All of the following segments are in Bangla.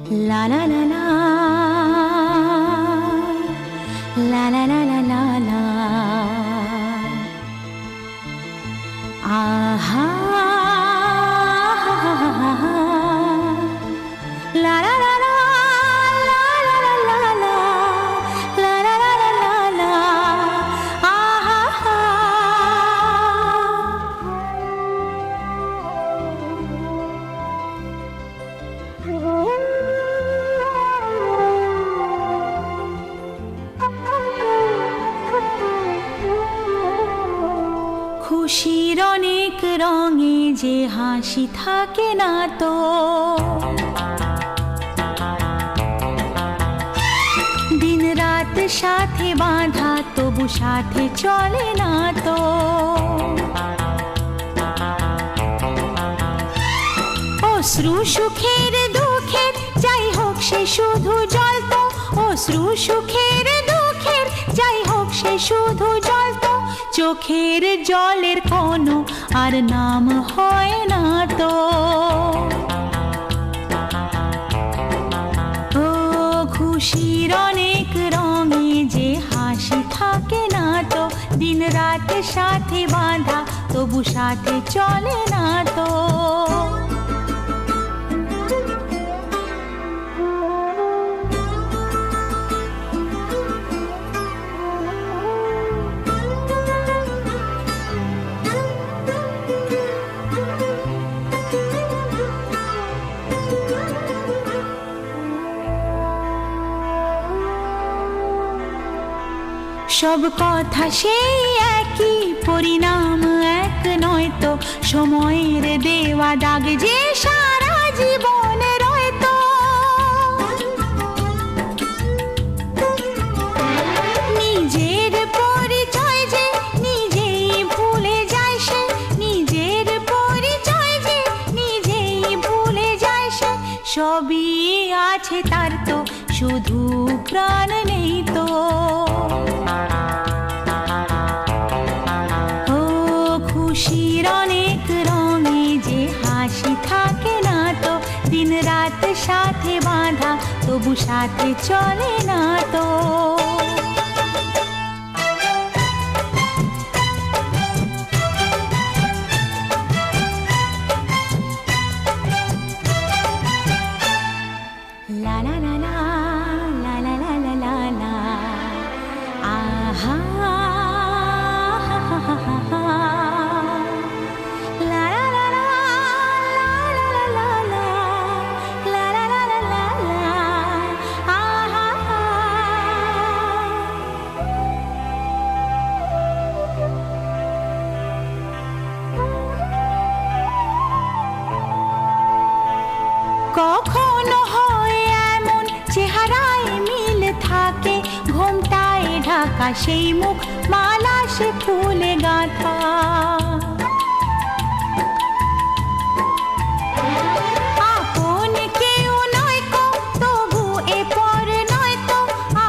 La la la la, la la la la la la. Aha, la la la la, la la la la la, la la la la la la. Aha. খুশির অনেক রঙে যে হাসি থাকে না তো, দিন রাত সাথে বাঁধা তবু সাথে চলে না তো। অশ্রু সুখের দুঃখের যাই হোক সে শুধু জ্বলতো, অশ্রু সুখের দুঃখের যাই হোক সে শুধু জ্বলতো। চোখের জলের কোনো আর নাম হয় না তো। ও খুশির অনেক রঙে যে হাসি থাকে না তো, দিন রাত সাথে বাঁধা তবু সাথে চলে না তো। সব কথা সেই একই, পরিণাম এক নয় তো। সময়ের দেওয়া দাগ যে সারা জীবন রয়তো। নিজের পরিচয় যে নিজেই ভুলে যায় সে, নিজের পরিচয় যে নিজেই ভুলে যায় সে। সবই আছে তার তো, শুধু প্রাণ নেই তো। ও খুশির অনেক রঙে যে হাসি থাকে না তো, দিন রাত সাথে বাঁধা তবু সাথে চলে না তো। La la la la, la la la la la la. Aha. La la la la, la la la la, la la la la la la. Aha. কখনো হয় এমন চেহারায় মিল থাকে, ঘোমটায় ঢাকা সেই মুখ মালা সে ফুলে গাঁথা। আপন কেউ নয় কো তবু এ পর নয় তো,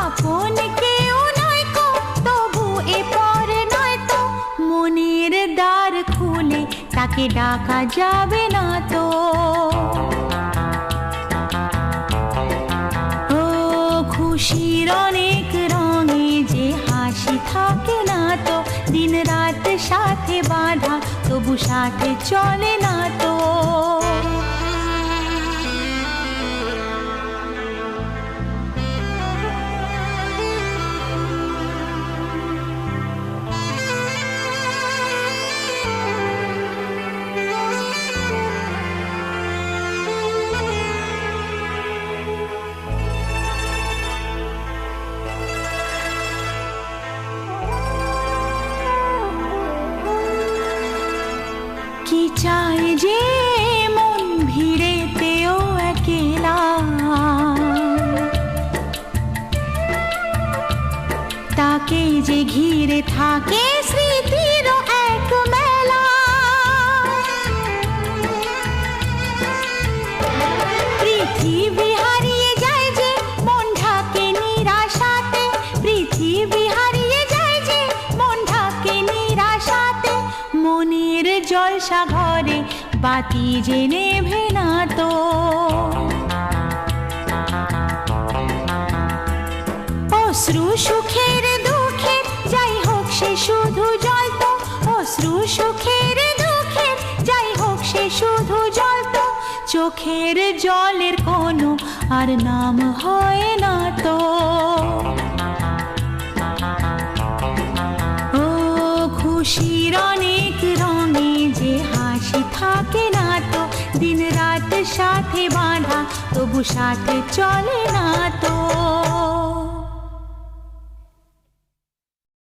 আপন কেউ নয় কো তবু এ পর নয় তো। মনের দ্বার খুলে তাকে ডাকা যাবে না তো। খুশির অনেক রঙে যে হাসি থাকে না তো, দিন রাত সাথে বাঁধা তবু সাথে চলে না তো। কি চাই যে মন ভিড়েতেও একলা, তাকে যে ঘিরে থাকে স্মৃতির এক মেলা। পৃথিবী হারিয়ে যায় যে মন ঢাকে নিরাশাতে, পৃথিবী হারিয়ে যায় যে মন ঢাকে নিরাশাতে। মনের জলসা ঘরে বাতি যে নেভে না তো। অশ্রু সুখের দুঃখের যাই হোক সে শুধু জল তো, অশ্রু সুখের দুঃখের যাই হোক সে শুধু জল তো, চোখের জলের কোনো আর নাম হয় না তো। ও খুশির অনেক রঙে যে হাসি থাকে না তো, দিন রাত সাথে বাঁধা তবু সাথে চলে না তো।